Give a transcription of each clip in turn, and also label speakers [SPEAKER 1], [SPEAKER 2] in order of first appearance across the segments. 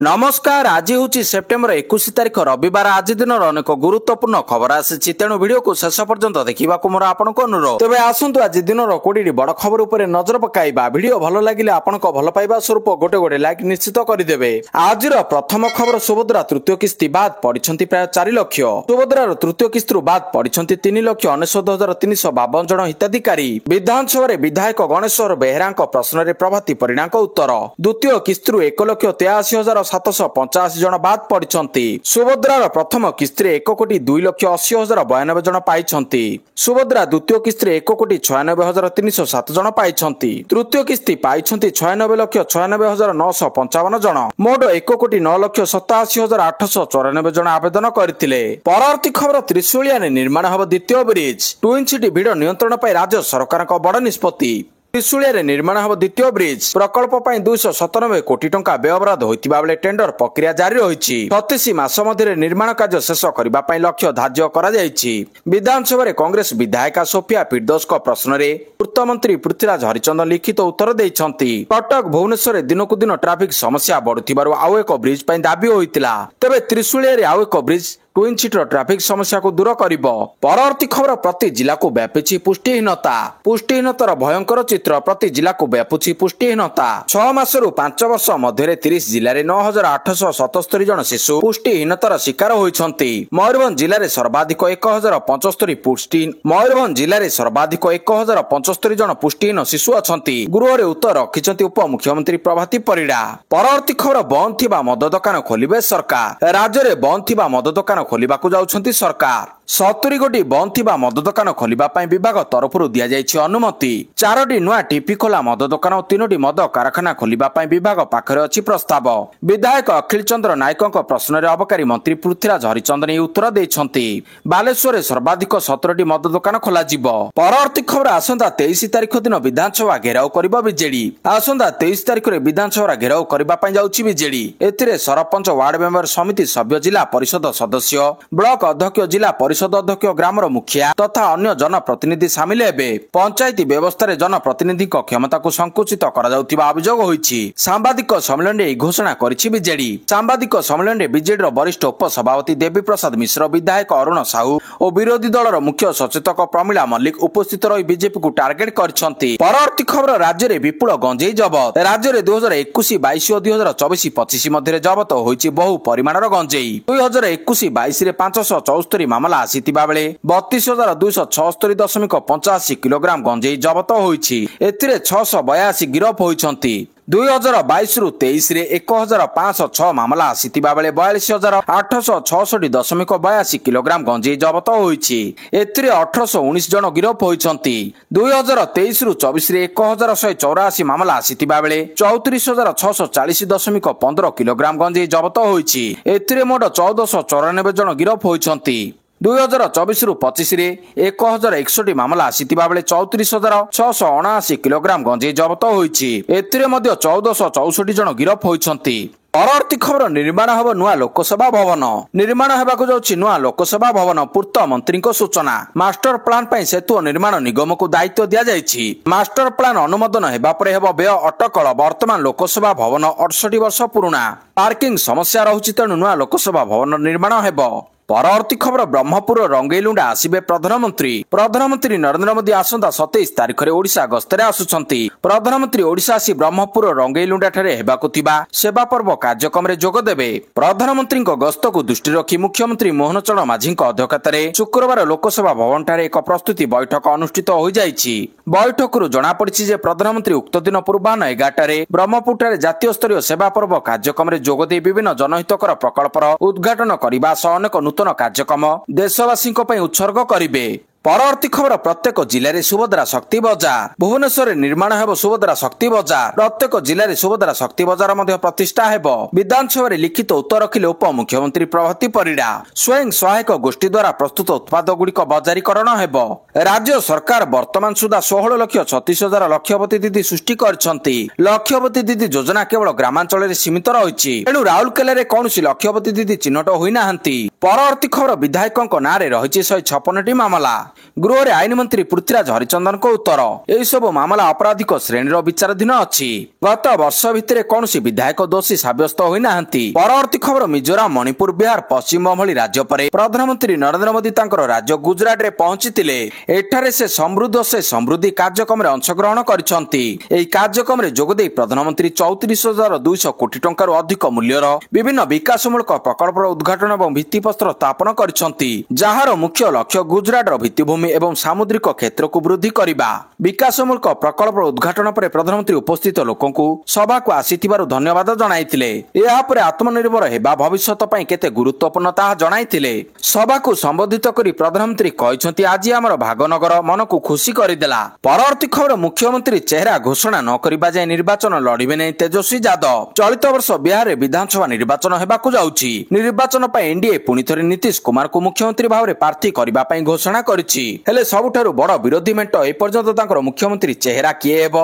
[SPEAKER 1] नमस्कार। आज हूँ सेप्टेम्बर 21 तारिख रविवार। आज दिन अनेक गुरुत्वपूर्ण खबर आसी तेणु वीडियो को शेष पर्यंत देखा मोर आपको अनुरोध। तेज आसतु आज दिन 20 बड़ खबर उपर नजर पकाइबा। वीडियो भल लगे आपण भल पाइबा स्वरूप गोटे गोटे लाइक निश्चित करदे। आज प्रथम खबर सुभद्रा तृतीय किस्ती बाद पड़ती प्राय 4 लाख। सुभद्रार तृतीय किस्ती बाद पड़ती 3,99,352 जन हिताधिकारी। विधानसभा विधायक गणेश्वर बेहेरा प्रश्न में प्रभाती परिणा उत्तर। द्वितीय किस्ती 1,83,785 जन बाद पड़ती। सुभद्रार प्रथम किस्ती 1,02,80,092 जन पाई। सुभद्रा द्वितीय किस्ती 1,96,307 जन पाई। तृतीय किस्ती पाई 96,96,955 जन। मोट 1,09,87,894 जन आवेदन करथिले। परवर्ती खबर त्रिशूलिया निर्माण हब द्वितीय ब्रिज। ट्विन सिटी भिड़ नियंत्रण पर राज्य सरकार बड़ निष्पत्ति। त्रिशूलिया निर्माण हब द्वितीय ब्रिज प्रकल्प 297 कोटी टंका व्ययबराद होइतिबा बेले टेंडर प्रक्रिया जारी रही। 36 मास मध्य निर्माण कार्य शेष करने लक्ष्य धार्य करा जायछि। विधानसभा कांग्रेस विधायिका सोफिया फिरदौस प्रश्न में पूर्त मंत्री पृथ्वीराज हरिचंदन लिखित उत्तर देइछंती। कटक भुवनेश्वर दिनकु दिन ट्राफिक समस्या बढ़ुथिबारु आउ एक ब्रिज पई दाबी होइतिला। तेबे त्रिशूलिया आउ एक ब्रिज ट्विन सिटीर ट्राफिक समस्या को दूर कर। परवर्ती खबर प्रति जिला को व्यापी पुष्टिहीनता। पुष्टिहीनतार भयंकर चित्र प्रति जिला को व्यापुची पुष्टिहीनता। 6 मासरू 5 वर्ष मध्य 30 जिले में 9,877 जन शिशु पुष्टिहीनतार शिकार होइछंती। मयूरभंज जिले में सर्वाधिक 1,075 जन पुष्टिहीन शिशु अछंती। गृह उत्तर रखिछंती उपमुख्यमंत्री प्रभाती परिडा। परवर्ती खबर बंद थिबा मद दुकान खोलिबे सरकार। राज्य में बंद थिबा मद दुकान खोलिबाकू जाउछंती सरकार। 70 गोटी बंद थिबा मद दुकान खोलिबा पई विभाग तरफरु दिया जायछि अनुमति। 4टी नुआ टीपी खोला मद दुकान और 3टी मद कारखाना खोलिबा पई विभाग पाखरे अछि प्रस्ताव। विधायक अखिल चंद्र नायकक प्रश्न में अबकारी मंत्री पृथ्वीराज हरिचंदन उत्तर देइछंती। बालेश्वर सर्वाधिक 17टी मद दुकान खोला जिवो। परवर्ती खबर आसंता 23 तारिख दिन विधानसभा घेराव करिबो बीजेडी। आसंता 23 तारिख रे विधानसभा घेराव करिबा पई जाउछि बीजेडी। एथिरे सरपंच वार्ड मेंबर समिति सभ्य जिला परिषद सदस्य ब्लॉक अध्यक्ष जिला परिषद अध्यक्ष ग्रामर मुखिया तथा अन्य जनप्रतिनिधि सामिल हेबे। पंचायती व्यवस्था जनप्रतिनिधि क्षमता को संकुचित अभियोग होइछि। सांबादिक सम्मेलन में घोषणा करिछि बीजेडी। सांबादिक सम्मेलन में बीजेडी वरिष्ठ उपसभापति देवी प्रसाद मिश्र, विधायक अरुण साहू और विरोधी दलर मुख्य सचेतक प्रमिला मल्लिक उपस्थित रही बीजेपी को टार्गेट करछंती। परवर्ती खबर राज्य में विपुल गंजेई जबत। राज्य में 2021-22 और 2024-25 मध्य जबत होइछि बहु परिमाणर गंजेई। 2021-22 रे 574 मामला आसीतिबा बेले 32,276.85 किलोग्राम गंजेई जबत होइछि। एथिरे 682 गिरफ होइछंती। 2022 रु 23 रे 1,506 मामला आसीतिबा बेले 42,866.82 किलोग्राम गंजेई जबत होइछि। एथिरे 1,819 जन गिरफ होइछंती। 2023 रु 24 रे 1,184 मामला आसीतिबा बेले 34,640.15 किलोग्राम गंजेई जबत होइछि। एथिरे मोट 1,494 जन गिरफ होइछंती। 2024 रु 25 रे 1,061 मामला आसीतिबा बेले 34,679 किलोग्राम गंजेई जबत होइछि। एथिरे मध्ये 1,464 जन गिरफ होइछंती। परवर्ती खबर निर्माण हब नुआ लोकसभा भवन। निर्माण हेबाकू जाउछि नुआ लोकसभा भवन। पूर्त मंत्री सूचना। मास्टर प्लान पई सेतु निर्माण निगम को दायित्व दिया जायछि। मास्टर प्लान अनुमोदन हेबा परे हेबो व्यय अटकल। वर्तमान लोकसभा भवन 68 वर्ष पुराना। पार्किंग समस्या रहुछि तेणु नुआ लोकसभा भवन निर्माण हेबो। परवर्ती खबर ब्रह्मपुर रंगेलुंडा आसिबे प्रधानमंत्री। प्रधानमंत्री नरेंद्र मोदी आसंता 27 तारिख रे ओडिशा गस्तरे आसुछंती। प्रधानमंत्री ओडिशा आसी ब्रह्मपुर रंगेलुंडा ठारे हेबाकू थिबा सेवा पर्व कार्यक्रम रे जोग देबे। प्रधानमंत्री गस्त को दृष्टि रखी मुख्यमंत्री मोहन चरण माझी अध्यक्षतार शुक्रवार लोकसभा भवन ठारे एक प्रस्तुति बैठक अनुष्ठित हो जायछि। बैठक जना पड़िछि जे प्रधानमंत्री उक्त दिन पूर्वाह्न 11 ब्रह्मपुर ठारे जातीय स्तरीय सेवा पर्व कार्यक्रम रे जोग दे विभिन्न जनहितकर प्रकल्पर उद्घाटन करबा सह अनेक नूतन कार्यक्रम देशवासी उत्सर्ग करिवे। परवर्ती खबर प्रत्येक जिले में सुभद्रा शक्ति बजार। भुवनेश्वर निर्माण हेब सुभद्रा शक्ति बजार। प्रत्येक जिले में सुभद्रा शक्ति बजार मध्य प्रतिष्ठा हेब। विधानसभा लिखित उत्तर रखिले उपमुख्यमंत्री प्रभाती परिडा। स्वयं सहायक गोष्ठी द्वारा प्रस्तुत उत्पाद गुड़िक बजारीकरण हेब। राज्य सरकार वर्तमान सुधा 16,36,000 लक्षपति दीदी सृष्टि करछंती। लक्षपति दीदी योजना केवल ग्रामांचल में सीमित रही। एणु राउरकेला रे कौनसी लक्षपति दीदी चिन्हट होई नाहंती। परवर्ती खबर विधायकों नारे रही 156टी मामला। ଗୃହରେ ଆଇନ ମନ୍ତ୍ରୀ ପୃଥ୍ୱୀରାଜ ହରିଚନ୍ଦନଙ୍କ ଉତ୍ତର, ଏହି ସବୁ ମାମଲା ଅପରାଧିକ ଶ୍ରେଣୀର ବିଚାରାଧୀନ ଅଛି। ଗତ ବର୍ଷ ଭିତରେ କୌଣସି ବିଧାୟକ ଦୋଷୀ ସାବ୍ୟସ୍ତ ହୋଇନାହାନ୍ତି। ପରବର୍ତ୍ତୀ ଖବର, ମିଜୋରାମ, ମଣିପୁର, ବିହାର, ପଶ୍ଚିମବଙ୍ଗ ଭଳି ରାଜ୍ୟ ପରେ ପ୍ରଧାନମନ୍ତ୍ରୀ ନରେନ୍ଦ୍ର ମୋଦି ତାଙ୍କର ରାଜ୍ୟ ଗୁଜରାଟରେ ପହଞ୍ଚିଥିଲେ। ଏଠାରେ ସେ ସମୃଦ୍ଧି କାର୍ଯ୍ୟକ୍ରମରେ ଅଂଶଗ୍ରହଣ କରିଛନ୍ତି। ଏହି କାର୍ଯ୍ୟକ୍ରମରେ ଯୋଗଦେଇ ପ୍ରଧାନମନ୍ତ୍ରୀ 34,200 କୋଟି ଟଙ୍କାରୁ ଅଧିକ ମୂଲ୍ୟର ବିଭିନ୍ନ ବିକାଶମୂଳକ ପ୍ରକଳ୍ପର ଉଦ୍ଘାଟନ ଏବଂ ଭିତ୍ତିପ୍ରସ୍ତର ସ୍ଥାପନ କରିଛନ୍ତି, ଯାହାର ମୁଖ୍ୟ ଲକ୍ଷ୍ୟ ଗୁଜରାଟର ଭିତ୍ତିଭୂମି ଏବଂ ସାମୁଦ୍ରିକ କ୍ଷେତ୍ରକୁ ବୃଦ୍ଧି କରିବା। ବିକାଶମୂଳକ ପ୍ରକଳ୍ପର ଉଦ୍ଘାଟନ ପରେ ପ୍ରଧାନମନ୍ତ୍ରୀ ଉପସ୍ଥିତ ଲୋକଙ୍କୁ ସଭାକୁ ଆସିଥିବାରୁ ଧନ୍ୟବାଦ ଜଣାଇଥିଲେ। ଏହାପରେ ଆତ୍ମନିର୍ଭର ହେବା ଭବିଷ୍ୟତ ପାଇଁ କେତେ ଗୁରୁତ୍ୱପୂର୍ଣ୍ଣ ତାହା ଜଣାଇଥିଲେ। ସଭାକୁ ସମ୍ବୋଧିତ କରି ପ୍ରଧାନମନ୍ତ୍ରୀ କହିଛନ୍ତି, ଆଜି ଆମର ଭାଗନଗର ମନକୁ ଖୁସି କରିଦେଲା। ପରବର୍ତ୍ତୀ ଖବର, ମୁଖ୍ୟମନ୍ତ୍ରୀ ଚେହେରା ଘୋଷଣା ନ କରିବା ଯାଏ ନିର୍ବାଚନ ଲଢିବେ ନାହିଁ ତେଜସ୍ୱୀ ଯାଦବ। ଚଳିତ ବର୍ଷ ବିହାରରେ ବିଧାନସଭା ନିର୍ବାଚନ ହେବାକୁ ଯାଉଛି। ନିର୍ବାଚନ ପାଇଁ ଏନଡିଏ ପୁଣି ଥରେ ନୀତିଶ କୁମାରଙ୍କୁ ମୁଖ୍ୟମନ୍ତ୍ରୀ ଭାବରେ ପ୍ରାର୍ଥୀ କରିବା ପାଇଁ ଘୋଷଣା କରିଛି। ହେଲେ ସବୁଠାରୁ ବଡ଼ ବିରୋଧୀ ମେଣ୍ଟ ଏପର୍ଯ୍ୟନ୍ତ ତାଙ୍କର ମୁଖ୍ୟମନ୍ତ୍ରୀ ଚେହେରା କିଏ ହେବ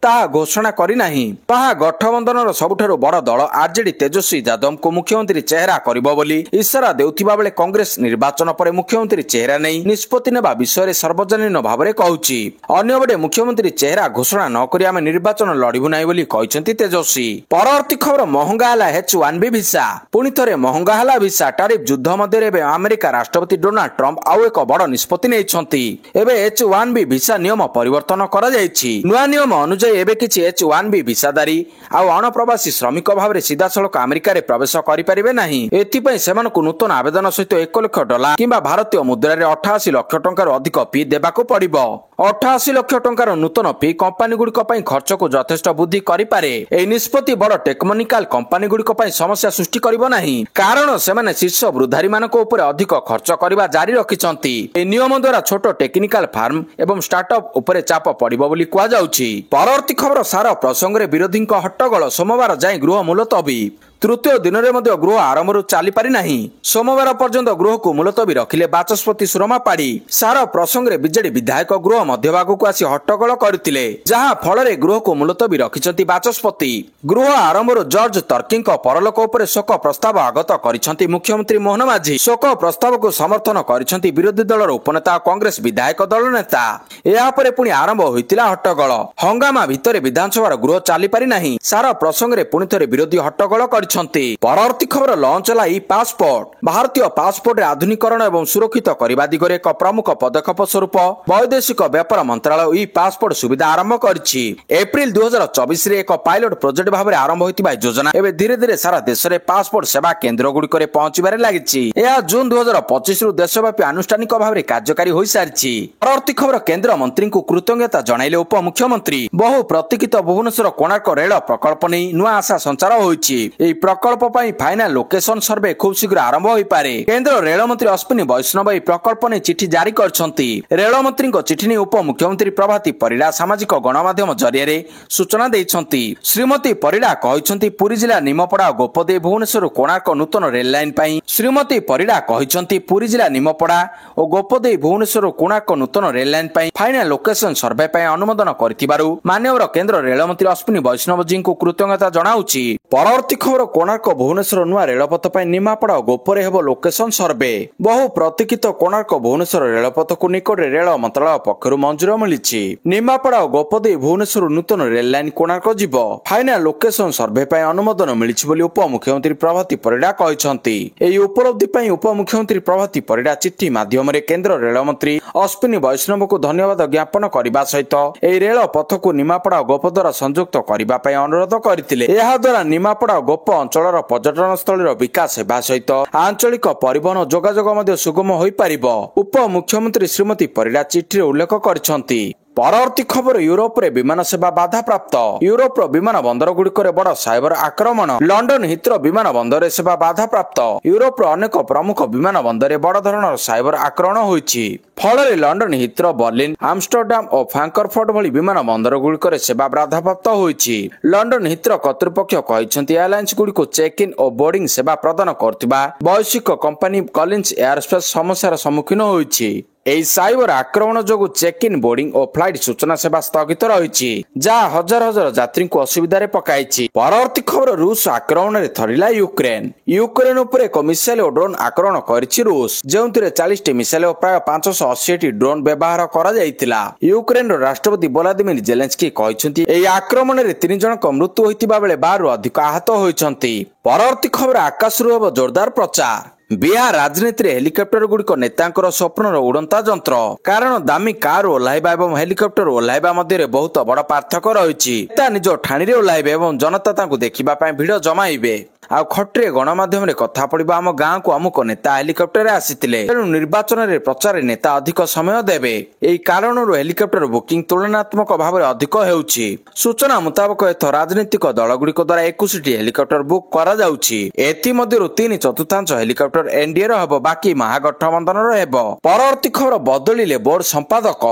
[SPEAKER 1] ତାହା ଘୋଷଣା କରିନାହିଁ। ତାହା ଗଠବନ୍ଧନର ସବୁଠାରୁ ବଡ଼ ଦଳ ଆରଜେଡି ତେଜସ୍ୱୀ ଯାଦବଙ୍କୁ ମୁଖ୍ୟମନ୍ତ୍ରୀ ଚେହେରା କରିବ ବୋଲି ଇସାରା ଦେଉଥିବା ବେଳେ କଂଗ୍ରେସ ନିର୍ବାଚନ ପରେ ମୁଖ୍ୟମନ୍ତ୍ରୀ ଚେହେରା ନେଇ ନିଷ୍ପତ୍ତି ନେବା ବିଷୟରେ ସାର୍ବଜନୀନ ଭାବରେ କହୁଛି। ଅନ୍ୟପଟେ ମୁଖ୍ୟମନ୍ତ୍ରୀ ଚେହେରା ଘୋଷଣା ନ କରି ଆମେ ନିର୍ବାଚନ ଲଢିବୁ ନାହିଁ ବୋଲି କହିଛନ୍ତି ତେଜସ୍ୱୀ। ପରବର୍ତ୍ତୀ ଖବର, ମହଙ୍ଗା ହେଲା H-1B ଭିସା। ପୁଣି ଥରେ ମହଙ୍ଗା ହେଲା ଭିସା। ଟାରିଫ ଯୁଦ୍ଧ ମଧ୍ୟରେ ଏବେ ଆମେରିକା ରାଷ୍ଟ୍ରପତି ଡୋନାଲ୍ଡ ଟ୍ରମ୍ପ ଆଉ ଏକ ବଡ଼ ନିଷ୍ପତ୍ତି ନେଇଛନ୍ତି। ଏବେ H-1B ଭିସା ନିୟମ ପରିବର୍ତ୍ତନ କରାଯାଇଛି। ନୂଆ ନିୟମ ଅନୁଯାୟୀ ଏବେ କିଛି H-1B ଭିସାଧାରୀ ଆଉ ଅଣପ୍ରବାସୀ ଶ୍ରମିକ ଭାବରେ ସିଧାସଳଖ ଆମେରିକାରେ ପ୍ରବେଶ କରିପାରିବେ ନାହିଁ। ଏଥିପାଇଁ ସେମାନଙ୍କୁ ନୂତନ ଆବେଦନ ସହିତ $1,00,000 କିମ୍ବା ଭାରତୀୟ ମୁଦ୍ରାରେ 88 ଲକ୍ଷ ଟଙ୍କାରୁ ଅଧିକ ଫି ଦେବାକୁ ପଡ଼ିବ। 88 ଲକ୍ଷ ଟଙ୍କାର ନୂତନ ଫି କମ୍ପାନୀଗୁଡ଼ିକ ପାଇଁ ଖର୍ଚ୍ଚକୁ ଯଥେଷ୍ଟ ବୃଦ୍ଧି କରିପାରେ। ଏହି ନିଷ୍ପତ୍ତି ବଡ଼ ଟେକ୍ନୋନିକାଲ କମ୍ପାନୀଗୁଡ଼ିକ ପାଇଁ ସମସ୍ୟା ସୃଷ୍ଟି କରିବ ନାହିଁ, କାରଣ ସେମାନେ ଶୀର୍ଷ ବୃଦ୍ଧାରୀମାନଙ୍କ ଉପରେ ଅଧିକ ଖର୍ଚ୍ଚ କରିବା ଜାରି ରଖିଛନ୍ତି। ଏହି ନିୟମ ଦ୍ୱାରା ଛୋଟ ଟେକ୍ନିକାଲ ଫାର୍ମ ଏବଂ ଷ୍ଟାର୍ଟଅପ୍ ଉପରେ ଚାପ ପଡ଼ିବ ବୋଲି କୁହାଯାଉଛି। ପରବର୍ତ୍ତୀ ଖବର, ସାର ପ୍ରସଙ୍ଗରେ ବିରୋଧୀଙ୍କ ହଟ୍ଟଗୋଳ। ସୋମବାର ଯାଏଁ ଗୃହ ମୁଲତବୀ। ତୃତୀୟ ଦିନରେ ମଧ୍ୟ ଗୃହ ଆରମ୍ଭରୁ ଚାଲିପାରି ନାହିଁ। ସୋମବାର ପର୍ଯ୍ୟନ୍ତ ଗୃହକୁ ମୁଲତବୀ ରଖିଲେ ବାଚସ୍ପତି ସୁରମା ପାଢ଼ୀ। ସାର ପ୍ରସଙ୍ଗରେ ବିଜେଡି ବିଧାୟକ ଗୃହ ମଧ୍ୟଭାଗକୁ ଆସି ହଟ୍ଟଗୋଳ କରିଥିଲେ, ଯାହା ଫଳରେ ଗୃହକୁ ମୁଲତବୀ ରଖିଛନ୍ତି ବାଚସ୍ପତି। ଗୃହ ଆରମ୍ଭରୁ ଜର୍ଜ ତର୍କିଙ୍କ ପରଲୋକ ଉପରେ ଶୋକ ପ୍ରସ୍ତାବ ଆଗତ କରିଛନ୍ତି ମୁଖ୍ୟମନ୍ତ୍ରୀ ମୋହନ ମାଝୀ। ଶୋକ ପ୍ରସ୍ତାବକୁ ସମର୍ଥନ କରିଛନ୍ତି ବିରୋଧୀ ଦଳର ଉପନେତା କଂଗ୍ରେସ ବିଧାୟକ ଦଳ ନେତା। ଏହାପରେ ପୁଣି ଆରମ୍ଭ ହୋଇଥିଲା ହଟ୍ଟଗୋଳ। ହଙ୍ଗାମା ଭିତରେ ବିଧାନସଭାର ଗୃହ ଚାଲିପାରି ନାହିଁ। ସାର ପ୍ରସଙ୍ଗରେ ପୁଣି ଥରେ ବିରୋଧୀ ହଟ୍ଟଗୋଳ କରିଛନ୍ତି। ପରବର୍ତ୍ତୀ ଖବର, ଲଞ୍ଚ ହେଲା ଇ ପାସପୋର୍ଟ। ଭାରତୀୟ ପାସପୋର୍ଟରେ ଆଧୁନିକରଣ ଏବଂ ସୁରକ୍ଷିତ କରିବା ଦିଗରେ ଏକ ପ୍ରମୁଖ ପଦକ୍ଷେପ ସ୍ୱରୂପ ବୈଦେଶିକ ବ୍ୟାପାର ମନ୍ତ୍ରାଳୟ ଇ ପାସପୋର୍ଟ ସୁବିଧା ଆରମ୍ଭ କରିଛି। ଏପ୍ରିଲ 2024ରେ ଏକ ପାଇଲଟ ପ୍ରୋଜେକ୍ଟ ଭାବରେ ଆରମ୍ଭ ହୋଇଥିବା ଯୋଜନା ଏବେ ଧୀରେ ଧୀରେ ସାରା ଦେଶରେ ପାସପୋର୍ଟ ସେବା କେନ୍ଦ୍ରଗୁଡ଼ିକରେ ପହଞ୍ଚିବାରେ ଲାଗିଛି। ଏହା ଜୁନ 2025ରୁ ଦେଶବ୍ୟାପୀ ଆନୁଷ୍ଠାନିକ ଭାବରେ କାର୍ଯ୍ୟକାରୀ ହୋଇସାରିଛି। ପରବର୍ତ୍ତୀ ଖବର, କେନ୍ଦ୍ରମନ୍ତ୍ରୀଙ୍କୁ କୃତଜ୍ଞତା ଜଣାଇଲେ ଉପମୁଖ୍ୟମନ୍ତ୍ରୀ। ବହୁ ପ୍ରତୀକ୍ଷିତ ଭୁବନେଶ୍ୱର କୋଣାର୍କ ରେଳ ପ୍ରକଳ୍ପ ନେଇ ନୂଆ ଆଶା ସଞ୍ଚାର ହୋଇଛି। ଏହି ପ୍ରକଳ୍ପ ପାଇଁ ଫାଇନାଲ ଲୋକେସନ ସର୍ଭେ ଖୁବ୍ ଶୀଘ୍ର ଆରମ୍ଭ ହୋଇପାରେ। କେନ୍ଦ୍ର ରେଳମନ୍ତ୍ରୀ ଅଶ୍ୱିନୀ ବୈଷ୍ଣବ ଏହି ପ୍ରକଳ୍ପ ନେଇ ଚିଠି ଜାରି କରିଛନ୍ତି। ରେଳମନ୍ତ୍ରୀଙ୍କ ଚିଠି ନେଇ ଉପମୁଖ୍ୟମନ୍ତ୍ରୀ ପ୍ରଭାତୀ ପରିଡ଼ା ସାମାଜିକ ଗଣମାଧ୍ୟମ ଜରିଆରେ ସୂଚନା ଦେଇଛନ୍ତି। ଶ୍ରୀମତୀ ପରିଡ଼ା କହିଛନ୍ତି, ପୁରୀ ଜିଲ୍ଲା ନିମପଡ଼ା ଓ ଗୋପଦେଇ ଭୁବନେଶ୍ୱର କୋଣାର୍କ ନୂତନ ରେଳ ଲାଇନ ପାଇଁ ଶ୍ରୀମତୀ ପରିଡ଼ା କହିଛନ୍ତି, ପୁରୀ ଜିଲ୍ଲା ନିମପଡ଼ା ଓ ଗୋପଦେଇ ଭୁବନେଶ୍ୱର କୋଣାର୍କ ନୂତନ ରେଳ ଲାଇନ ପାଇଁ ଫାଇନାଲ ଲୋକେସନ ସର୍ଭେ ପାଇଁ ଅନୁମୋଦନ କରିଥିବାରୁ ମାନ୍ୟବର କେନ୍ଦ୍ର ରେଳମନ୍ତ୍ରୀ ଅଶ୍ୱିନୀ ବୈଷ୍ଣବଜୀଙ୍କୁ କୃତଜ୍ଞତା ଜଣାଉଛି। ପରବର୍ତ୍ତୀ ଖବର, କୋଣାର୍କ ଭୁବନେଶ୍ୱର ନୂଆ ରେଳପଥ ପାଇଁ ନିମାପଡ଼ା ଓ ଗୋପରେ ହେବ ଲୋକେସନ ସର୍ଭେ। ବହୁ ପ୍ରତୀକ୍ଷିତ କୋଣାର୍କ ଭୁବନେଶ୍ୱର ରେଳପଥକୁ ନିକଟରେ ରେଳ ମନ୍ତ୍ରାଳୟ ପକ୍ଷରୁ ମଞ୍ଜୁର ମିଳିଛି। ନିମାପଡ଼ା ଓ ଗୋପଦେଇ ଭୁବନେଶ୍ୱର ନୂତନ ରେଳ ଲାଇନ କୋଣାର୍କ ଯିବ। ଫାଇନାଲ ଲୋକେସନ ସର୍ଭେ ପାଇଁ ଅନୁମୋଦନ ମିଳିଛି ବୋଲି ଉପମୁଖ୍ୟମନ୍ତ୍ରୀ ପ୍ରଭାତୀ ପରିଡ଼ା କହିଛନ୍ତି। ଏହି ଉପଲବ୍ଧି ପାଇଁ ଉପମୁଖ୍ୟମନ୍ତ୍ରୀ ପ୍ରଭାତୀ ପରିଡ଼ା ଚିଠି ମାଧ୍ୟମରେ କେନ୍ଦ୍ର ରେଳମନ୍ତ୍ରୀ ଅଶ୍ୱିନୀ ବୈଷ୍ଣବଙ୍କୁ ଧନ୍ୟବାଦ ଜ୍ଞାପନ କରିବା ସହିତ ଏହି ରେଳ ପଥକୁ ନିମାପଡ଼ା ଓ ଗୋପ ଦ୍ୱାରା ସଂଯୁକ୍ତ କରିବା ପାଇଁ ଅନୁରୋଧ କରିଥିଲେ। ଏହାଦ୍ୱାରା ନିମାପଡ଼ା ଓ ଗୋପ ଅଞ୍ଚଳର ପର୍ଯ୍ୟଟନ ସ୍ଥଳୀର ବିକାଶ ହେବା ସହିତ ଆଞ୍ଚଳିକ ପରିବହନ ଯୋଗାଯୋଗ ମଧ୍ୟ ସୁଗମ ହୋଇପାରିବ। ଉପମୁଖ୍ୟମନ୍ତ୍ରୀ ଶ୍ରୀମତୀ ପରିଡ଼ା ଚିଠିରେ ଉଲ୍ଲେଖ କରିଛନ୍ତି। ପରବର୍ତ୍ତୀ ଖବର, ୟୁରୋପରେ ବିମାନ ସେବା ବାଧାପ୍ରାପ୍ତ। ୟୁରୋପର ବିମାନ ବନ୍ଦର ଗୁଡ଼ିକରେ ବଡ଼ ସାଇବର ଆକ୍ରମଣ। ଲଣ୍ଡନ ହିଥ୍ରୋ ବିମାନ ବନ୍ଦରରେ ସେବା ବାଧାପ୍ରାପ୍ତ। ୟୁରୋପର ଅନେକ ପ୍ରମୁଖ ବିମାନ ବନ୍ଦରରେ ବଡ଼ ଧରଣର ସାଇବର ଆକ୍ରମଣ ହୋଇଛି। ଫଳରେ ଲଣ୍ଡନ ହିଥ୍ରୋ, ବର୍ଲିନ, ଆମଷ୍ଟରଡାମ ଓ ଫ୍ରାଙ୍କଫର୍ଟ ଭଳି ବିମାନ ବନ୍ଦର ଗୁଡ଼ିକରେ ସେବା ବାଧାପ୍ରାପ୍ତ ହୋଇଛି। ଲଣ୍ଡନ ହିଥ୍ରୋ କର୍ତ୍ତୃପକ୍ଷ କହିଛନ୍ତି, ଏୟାରଲାଇନ୍ସ ଗୁଡ଼ିକୁ ଚେକ୍ ଇନ୍ ଓ ବୋର୍ଡିଂ ସେବା ପ୍ରଦାନ କରୁଥିବା ବୈଶ୍ୱିକ କମ୍ପାନୀ କଲିନ୍ସ ଏୟାରସ୍ପେସ୍ ସମସ୍ୟାର ସମ୍ମୁଖୀନ ହୋଇଛି। ଏହି ସାଇବର ଆକ୍ରମଣ ଯୋଗୁଁ check in boarding O flight ସୂଚନା ସେବା ସ୍ଥଗିତ ରହିଛି, ଯାହା ହଜାର ହଜାର ଯାତ୍ରୀଙ୍କୁ ଅସୁବିଧାରେ ପକାଇଛି। ପରବର୍ତ୍ତୀ ଖବର, ରୁଷ ଆକ୍ରମଣରେ ଥରିଲା ୟୁକ୍ରେନ। ୟୁକ୍ରେନ ଉପରେ ଏକ ମିସାଇଲ ଓ ଡ୍ରୋନ୍ ଆକ୍ରମଣ କରିଛି ରୁଷ, ଯେଉଁଥିରେ 40ଟି ମିସାଇଲ ଓ ପ୍ରାୟ 580ଟି ଡ୍ରୋନ୍ ବ୍ୟବହାର କରାଯାଇଥିଲା। ୟୁକ୍ରେନର ରାଷ୍ଟ୍ରପତି ଭ୍ଲାଦିମିର ଜେଲେନ୍ସ୍କି କହିଛନ୍ତି ଏହି ଆକ୍ରମଣରେ 3 ଜଣଙ୍କ ମୃତ୍ୟୁ ହୋଇଥିବା ବେଳେ 12ରୁ ଅଧିକ ଆହତ ହୋଇଛନ୍ତି। ପରବର୍ତ୍ତୀ ଖବର, ଆକାଶରୁ ହେବ ଜୋରଦାର ପ୍ରଚାର। ବିହାର ରାଜନୀତିରେ ହେଲିକପ୍ଟର ଗୁଡିକ ନେତାଙ୍କର ସ୍ୱପ୍ନର ଉଡନ୍ତା ଯନ୍ତ୍ର। କାରଣ ଦାମୀ କାର ଓହ୍ଲାଇବା ଏବଂ ହେଲିକପ୍ଟର ଓହ୍ଲାଇବା ମଧ୍ୟରେ ବହୁତ ବଡ ପାର୍ଥକ୍ୟ ରହିଛି। ନେତା ନିଜ ଠାଣିରେ ଓହ୍ଲାଇବେ ଏବଂ ଜନତା ତାଙ୍କୁ ଦେଖିବା ପାଇଁ ଭିଡ ଜମାଇବେ। ଆଉ ଖଟ୍ରେ ଗଣମାଧ୍ୟମରେ କଥା ପଡିବ, ଆମ ଗାଁକୁ ଅମୁକ ନେତା ହେଲିକପ୍ଟରରେ ଆସିଥିଲେ। ତେଣୁ ନିର୍ବାଚନରେ ପ୍ରଚାରରେ ନେତା ଅଧିକ ସମୟ ଦେବେ। ଏହି କାରଣରୁ ହେଲିକପ୍ଟର ବୁକିଂ ତୁଳନାତ୍ମକ ଭାବରେ ଅଧିକ ହେଉଛି। ସୂଚନା ମୁତାବକ ଏଥର ରାଜନୈତିକ ଦଳଗୁଡିକ ଦ୍ୱାରା 21ଟି ହେଲିକପ୍ଟର ବୁକ୍ କରାଯାଉଛି। ଏଥିମଧ୍ୟରୁ 3/4 ହେଲିକପ୍ଟର ଏନଡିଏର ହେବ, ବାକି ମହାଗଠବନ୍ଧନର ହେବ। ପରବର୍ତ୍ତୀ ଖବର, ବଦଳିଲେ ବୋର୍ଡ ସମ୍ପାଦକ।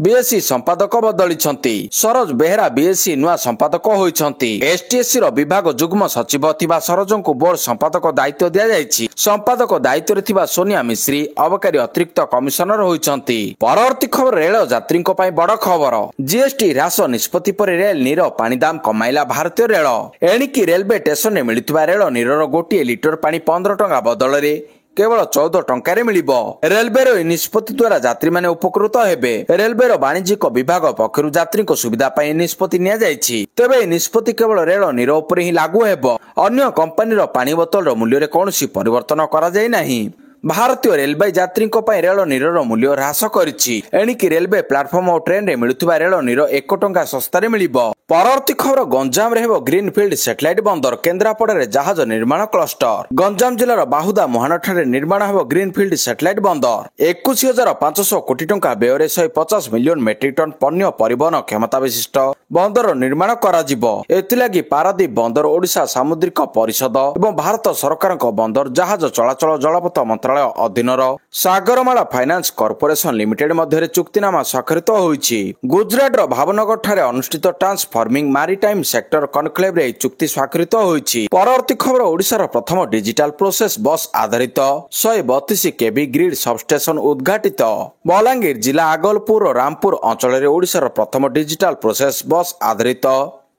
[SPEAKER 1] ବିଏସ୍ସି ସମ୍ପାଦକ ବଦଳିଛନ୍ତି। ସରୋଜ ବେହେରା ବିଏସ୍ସି ନୂଆ ସମ୍ପାଦକ ହୋଇଛନ୍ତି। ଏସ୍ଟିଏସ୍ସିର ବିଭାଗ ଯୁଗ୍ମ ସଚିବ ଥିବା ସରୋଜଙ୍କୁ ବୋର୍ଡ ସମ୍ପାଦକ ଦାୟିତ୍ୱ ଦିଆଯାଇଛି। ସମ୍ପାଦକ ଦାୟିତ୍ୱରେ ଥିବା ସୋନିଆ ମିଶ୍ରି ଅବକାରୀ ଅତିରିକ୍ତ କମିଶନର ହୋଇଛନ୍ତି। ପରବର୍ତ୍ତୀ ଖବର, ରେଳ ଯାତ୍ରୀଙ୍କ ପାଇଁ ବଡ ଖବର। ଜିଏସ୍ଟି ହ୍ରାସ ନିଷ୍ପତ୍ତି ପରେ ରେଳ ନୀର ପାଣି ଦାମ କମାଇଲା ଭାରତୀୟ ରେଳ। ଏଣିକି ରେଲୱେ ଷ୍ଟେସନରେ ମିଳୁଥିବା ରେଳ ନୀରର ଗୋଟିଏ ଲିଟର ପାଣି 15 ଟଙ୍କା ବଦଳରେ କେବଳ 14 ଟଙ୍କାରେ ମିଳିବ। ରେଲୱେର ଏହି ନିଷ୍ପତ୍ତି ଦ୍ୱାରା ଯାତ୍ରୀମାନେ ଉପକୃତ ହେବେ। ରେଲୱେର ବାଣିଜ୍ୟିକ ବିଭାଗ ପକ୍ଷରୁ ଯାତ୍ରୀଙ୍କ ସୁବିଧା ପାଇଁ ଏହି ନିଷ୍ପତ୍ତି ନିଆଯାଇଛି। ତେବେ ଏହି ନିଷ୍ପତ୍ତି କେବଳ ରେଳ ନୀର ଉପରେ ହିଁ ଲାଗୁ ହେବ। ଅନ୍ୟ କମ୍ପାନୀର ପାଣି ବୋତଲର ମୂଲ୍ୟରେ କୌଣସି ପରିବର୍ତ୍ତନ କରାଯାଇ ନାହିଁ। ଭାରତୀୟ ରେଳବାଇ ଯାତ୍ରୀଙ୍କ ପାଇଁ ରେଳ ନୀରର ମୂଲ୍ୟ ହ୍ରାସ କରିଛି। ଏଣିକି ରେଲୱେ ପ୍ଲାଟଫର୍ମ ଓ ଟ୍ରେନରେ ମିଳୁଥିବା ରେଳ ନୀର 1 ଟଙ୍କା ଶସ୍ତାରେ ମିଳିବ। ପରବର୍ତ୍ତୀ ଖବର, ଗଞ୍ଜାମରେ ହେବ ଗ୍ରୀନଫିଲ୍ଡ ସ୍ୟାଟେଲାଇଟ ବନ୍ଦର। କେନ୍ଦ୍ରାପଡ଼ାରେ ଜାହାଜ ନିର୍ମାଣ କ୍ଲଷ୍ଟର। ଗଞ୍ଜାମ ଜିଲ୍ଲାର ବାହୁଦା ମୁହାଣଠାରେ ନିର୍ମାଣ ହେବ ଗ୍ରୀନଫିଲ୍ଡ ସ୍ୟାଟେଲାଇଟ ବନ୍ଦର। 21,500 କୋଟି ଟଙ୍କା ବ୍ୟୟରେ 150 ମିଲିୟନ ମେଟ୍ରିକ ଟନ୍ ପଣ୍ୟ ପରିବହନ କ୍ଷମତା ବିଶିଷ୍ଟ ବନ୍ଦର ନିର୍ମାଣ କରାଯିବ। ଏଥିଲାଗି ପାରାଦୀପ ବନ୍ଦର, ଓଡ଼ିଶା ସାମୁଦ୍ରିକ ପରିଷଦ ଏବଂ ଭାରତ ସରକାରଙ୍କ ବନ୍ଦର ଜାହାଜ ଚଳାଚଳ ଜଳପଥ ମନ୍ତ୍ରାଳୟ ଅଧୀନର ସାଗରମାଳା ଫାଇନାନ୍ସ କର୍ପୋରେସନ ଲିମିଟେଡ୍ ମଧ୍ୟରେ ଚୁକ୍ତିନାମା ସ୍ୱାକ୍ଷରିତ ହୋଇଛି। ଗୁଜରାଟର ଭାବନଗରଠାରେ ଅନୁଷ୍ଠିତ ଟ୍ରାନ୍ସଫର୍ମିଂ ମାରିଟାଇମ୍ ସେକ୍ଟର କନକ୍ଲେଭରେ ଏହି ଚୁକ୍ତି ସ୍ୱାକ୍ଷରିତ ହୋଇଛି। ପରବର୍ତ୍ତୀ ଖବର, ଓଡ଼ିଶାର ପ୍ରଥମ ଡିଜିଟାଲ ପ୍ରୋସେସ ବସ୍ ଆଧାରିତ 132 କେଭି ଗ୍ରିଡ୍ ସବଷ୍ଟେସନ ଉଦ୍ଘାଟିତ। ବଲାଙ୍ଗୀର ଜିଲ୍ଲା ଆଗଲପୁର ଓ ରାମପୁର ଅଞ୍ଚଳରେ ଓଡ଼ିଶାର ପ୍ରଥମ ଡିଜିଟାଲ ପ୍ରୋସେସ ବସ୍ ଆଧାରିତ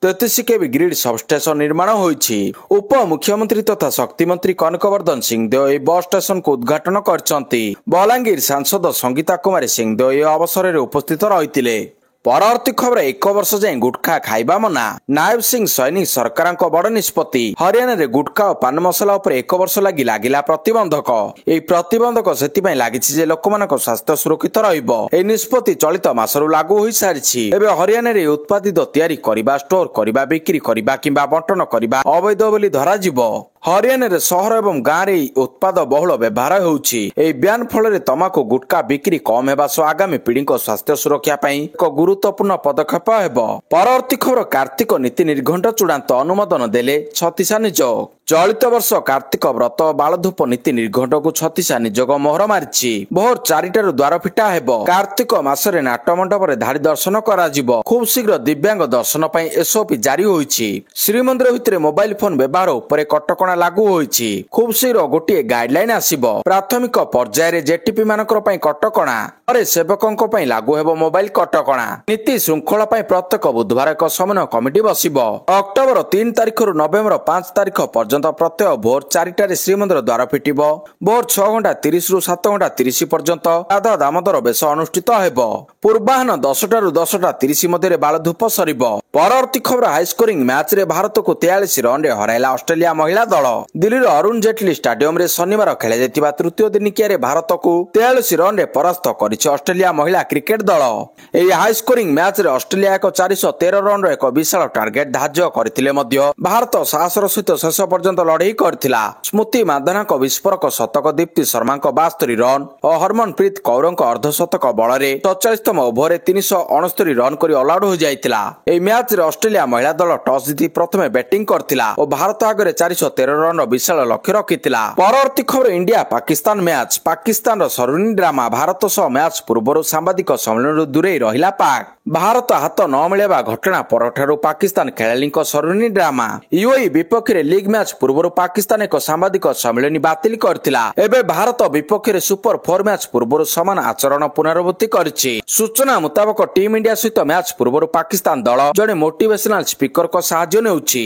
[SPEAKER 1] 33 କେଭି ଗ୍ରିଡ୍ ସବଷ୍ଟେସନ ନିର୍ମାଣ ହୋଇଛି। ଉପମୁଖ୍ୟମନ୍ତ୍ରୀ ତଥା ଶକ୍ତିମନ୍ତ୍ରୀ କନକବର୍ଦ୍ଧନ ସିଂହଦେଓ ଏହି ବସ୍ ଷ୍ଟେସନକୁ ଉଦ୍ଘାଟନ କରିଛନ୍ତି। ବଲାଙ୍ଗୀର ସାଂସଦ ସଙ୍ଗୀତା କୁମାରୀ ସିଂହଦେଓ ଏହି ଅବସରରେ ଉପସ୍ଥିତ ରହିଥିଲେ। ପରବର୍ତ୍ତୀ ଖବର, 1 ବର୍ଷ ଯାଏଁ ଗୁଟଖା ଖାଇବା ମନା। ନାୟବ ସିଂ ସୈନି ସରକାରଙ୍କ ବଡ ନିଷ୍ପତ୍ତି। ହରିୟାଣାରେ ଗୁଟଖା ଓ ପାନ ମସଲା ଉପରେ 1 ବର୍ଷ ଲାଗି ଲାଗିଲା ପ୍ରତିବନ୍ଧକ। ଏହି ପ୍ରତିବନ୍ଧକ ସେଥିପାଇଁ ଲାଗିଛି ଯେ ଲୋକମାନଙ୍କ ସ୍ୱାସ୍ଥ୍ୟ ସୁରକ୍ଷିତ ରହିବ। ଏହି ନିଷ୍ପତ୍ତି ଚଳିତ ମାସରୁ ଲାଗୁ ହୋଇସାରିଛି। ଏବେ ହରିୟାଣାରେ ଉତ୍ପାଦିତ ତିଆରି କରିବା, ଷ୍ଟୋର କରିବା, ବିକ୍ରି କରିବା କିମ୍ବା ବଣ୍ଟନ କରିବା ଅବୈଧ ବୋଲି ଧରାଯିବ। ହରିୟାଣାରେ ସହର ଏବଂ ଗାଁରେ ଏହି ଉତ୍ପାଦ ବହୁଳ ବ୍ୟବହାର ହେଉଛି। ଏହି ବ୍ୟାନ୍ ଫଳରେ ତମାଖୁ ଗୁଟଖା ବିକ୍ରି କମ୍ ହେବା ସହ ଆଗାମୀ ପିଢିଙ୍କ ସ୍ୱାସ୍ଥ୍ୟ ସୁରକ୍ଷା ପାଇଁ ଏକ ଗୁରୁତ୍ୱପୂର୍ଣ୍ଣ ପଦକ୍ଷେପ ହେବ। ପରବର୍ତ୍ତୀ ଖବର, କାର୍ତ୍ତିକ ନୀତି ନିର୍ଘଣ୍ଟ ଚୂଡାନ୍ତ ଅନୁମୋଦନ ଦେଲେ ଛତିଶା ନିଯୋଗ। ଚଳିତ ବର୍ଷ କାର୍ତ୍ତିକ ବ୍ରତ ବାଳଧୂପ ନୀତି ନିର୍ଘଣ୍ଟକୁ ଛତିଶା ନିଯୋଗ ମୋହର ମାରିଛି। ଭୋର 4ଟାରୁ ଦ୍ୱାର ଫିଟା ହେବ। କାର୍ତ୍ତିକ ମାସରେ ନାଟ ମଣ୍ଡପରେ ଧାଡି ଦର୍ଶନ କରାଯିବ। ଖୁବ୍ ଶୀଘ୍ର ଦିବ୍ୟାଙ୍ଗ ଦର୍ଶନ ପାଇଁ ଏସ୍ଓପି ଜାରି ହୋଇଛି। ଶ୍ରୀମନ୍ଦିର ଭିତରେ ମୋବାଇଲ ଫୋନ ବ୍ୟବହାର ଉପରେ କଟକଣା ଲାଗୁ ହୋଇଛି। ଖୁବ୍ ଶୀଘ୍ର ଗୋଟିଏ ଗାଇଡଲାଇନ ଆସିବ। ପ୍ରାଥମିକ ପର୍ଯ୍ୟାୟରେ ଜେଟିପି ମାନଙ୍କର ପାଇଁ କଟକଣା, ପରେ ସେବକଙ୍କ ପାଇଁ ଲାଗୁ ହେବ ମୋବାଇଲ କଟକଣା। ନୀତି ଶୃଙ୍ଖଳା ପାଇଁ ପ୍ରତ୍ୟେକ ବୁଧବାର ଏକ ସମନ୍ୱୟ କମିଟି ବସିବ। ଅକ୍ଟୋବର 3 ତାରିଖରୁ ନଭେମ୍ବର 5 ତାରିଖ ପର୍ଯ୍ୟନ୍ତ ପ୍ରତ୍ୟହ ଭୋର 4ଟାରେ ଶ୍ରୀମନ୍ଦିର ଦ୍ୱାର ଫିଟିବ। ଭୋର 6:30ରୁ 7:30 ପର୍ଯ୍ୟନ୍ତ ରାଧା ଦାମୋଦର ବେଶ ଅନୁଷ୍ଠିତ ହେବ। ପୂର୍ବାହ୍ନ 10ଟାରୁ 10:30 ମଧ୍ୟରେ ବାଳଧୂପ ସରିବ। ପରବର୍ତ୍ତୀ ଖବର, ହାଇସ୍କୋରିଂ ମ୍ୟାଚରେ ଭାରତକୁ 43 ରନରେ ହରାଇଲା ଅଷ୍ଟ୍ରେଲିଆ ମହିଳା ଦଳ। ଦିଲ୍ଲୀର ଅରୁଣ ଜେଟଲୀ ଷ୍ଟାଡିୟମରେ ଶନିବାର ଖେଳାଯାଇଥିବା ତୃତୀୟ ଦିନିକିଆରେ ଭାରତକୁ 43 ରନରେ ପରାସ୍ତ କରିଛି ଅଷ୍ଟ୍ରେଲିଆ ମହିଳା କ୍ରିକେଟ ଦଳ। ଏହି ହାଇସ୍କୋରିଂ ମ୍ୟାଚରେ ଅଷ୍ଟ୍ରେଲିଆ ଏକ 413 ରନର ଏକ ବିଶାଳ ଟାର୍ଗେଟ ଧାର୍ଯ୍ୟ କରିଥିଲେ ମଧ୍ୟ ଭାରତ ସାହସର ସହିତ ଶେଷ ପର୍ଯ୍ୟନ୍ତ ଲଢେଇ କରିଥିଲା। ସ୍ମୃତି ମାନ୍ଧାନାଙ୍କ ବିସ୍ଫୋରକ ଶତକ, ଦୀପ୍ତି ଶର୍ମାଙ୍କ 72 ରନ୍ ଓ ହରମନପ୍ରୀତ କୌରଙ୍କ ଅର୍ଦ୍ଧଶତକ ବଳରେ 47ତମ ଓଭରରେ 369 ରନ୍ କରି ଅଲଆଉଟ୍ ହୋଇଯାଇଥିଲା। ଏହି ମ୍ୟାଚରେ ଅଷ୍ଟ୍ରେଲିଆ ମହିଳା ଦଳ ଟସ୍ ଜିତି ପ୍ରଥମେ ବ୍ୟାଟିଂ କରିଥିଲା ଓ ଭାରତ ଆଗରେ 413 ରନ୍ର ବିଶାଳ ଲକ୍ଷ୍ୟ ରଖିଥିଲା। ପରବର୍ତ୍ତୀ ଖବର ଇଣ୍ଡିଆ ପାକିସ୍ତାନ ମ୍ୟାଚ୍। ପାକିସ୍ତାନର ସରୁନି ଡ୍ରାମା। ଭାରତ ସହ ମ୍ୟାଚ୍ ପୂର୍ବରୁ ସାମ୍ବାଦିକ ସମ୍ମିଳନୀରୁ ଦୂରେଇ ରହିଲା ପାକ୍। ଭାରତ ହାତ ନ ମିଳିବା ଘଟଣା ପରଠାରୁ ପାକିସ୍ତାନ ଖେଳାଳିଙ୍କ ସରୁନି ଡ୍ରାମା। ୟୁଏଇ ବିପକ୍ଷରେ ଲିଗ୍ ମ୍ୟାଚ୍ ପୂର୍ବରୁ ପାକିସ୍ତାନ ଏକ ସାମ୍ବାଦିକ ସମ୍ମିଳନୀ ବାତିଲ କରିଥିଲା। ଏବେ ଭାରତ ବିପକ୍ଷରେ ସୁପର 4 ମ୍ୟାଚ୍ ପୂର୍ବରୁ ସମାନ ଆଚରଣ ପୁନରାବୃତ୍ତି କରିଛି। ସୂଚନା ମୁତାବକ ଟିମ୍ ଇଣ୍ଡିଆ ସହିତ ମ୍ୟାଚ୍ ପୂର୍ବରୁ ପାକିସ୍ତାନ ଦଳ ଜଣେ ମୋଟିଭେସନାଲ ସ୍ପିକରଙ୍କ ସାହାଯ୍ୟ ନେଉଛି।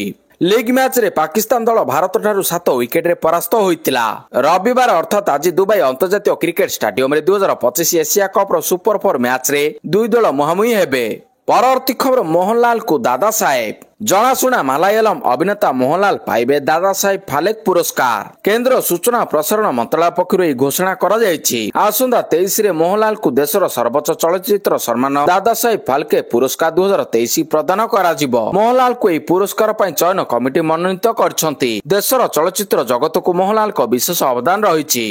[SPEAKER 1] ଲିଗ୍ ମ୍ୟାଚରେ ପାକିସ୍ତାନ ଦଳ ଭାରତଠାରୁ 7 ୱିକେଟରେ ପରାସ୍ତ ହୋଇଥିଲା। ରବିବାର ଅର୍ଥାତ୍ ଆଜି ଦୁବାଇ ଅନ୍ତର୍ଜାତୀୟ କ୍ରିକେଟ ଷ୍ଟାଡିୟମରେ 2025 ଏସିଆ କପ୍ର ସୁପର 4 ମ୍ୟାଚରେ ଦୁଇ ଦଳ ମୁହାଁମୁହିଁ ହେବେ। ପରବର୍ତ୍ତୀ ଖବର ମୋହନଲାଲଙ୍କୁ ଦାଦା ସାହେବ। ଜଣାଶୁଣା ମାଲାୟାଲମ ଅଭିନେତା ମୋହନଲାଲ ପାଇବେ ଦାଦା ସାହେବ ଫାଲେକେ ପୁରସ୍କାର। କେନ୍ଦ୍ର ସୂଚନା ପ୍ରସାରଣ ମନ୍ତ୍ରାଳୟ ପକ୍ଷରୁ ଏହି ଘୋଷଣା କରାଯାଇଛି। ଆସନ୍ତା 23ରେ ମୋହନଲାଲଙ୍କୁ ଦେଶର ସର୍ବୋଚ୍ଚ ଚଳଚ୍ଚିତ୍ର ସମ୍ମାନ ଦାଦା ସାହେବ ଫାଲକେ ପୁରସ୍କାର 2023 ପ୍ରଦାନ କରାଯିବ। ମୋହନଲାଲଙ୍କୁ ଏହି ପୁରସ୍କାର ପାଇଁ ଚୟନ କମିଟି ମନୋନୀତ କରିଛନ୍ତି। ଦେଶର ଚଳଚ୍ଚିତ୍ର ଜଗତକୁ ମୋହନଲାଲଙ୍କ ବିଶେଷ ଅବଦାନ ରହିଛି।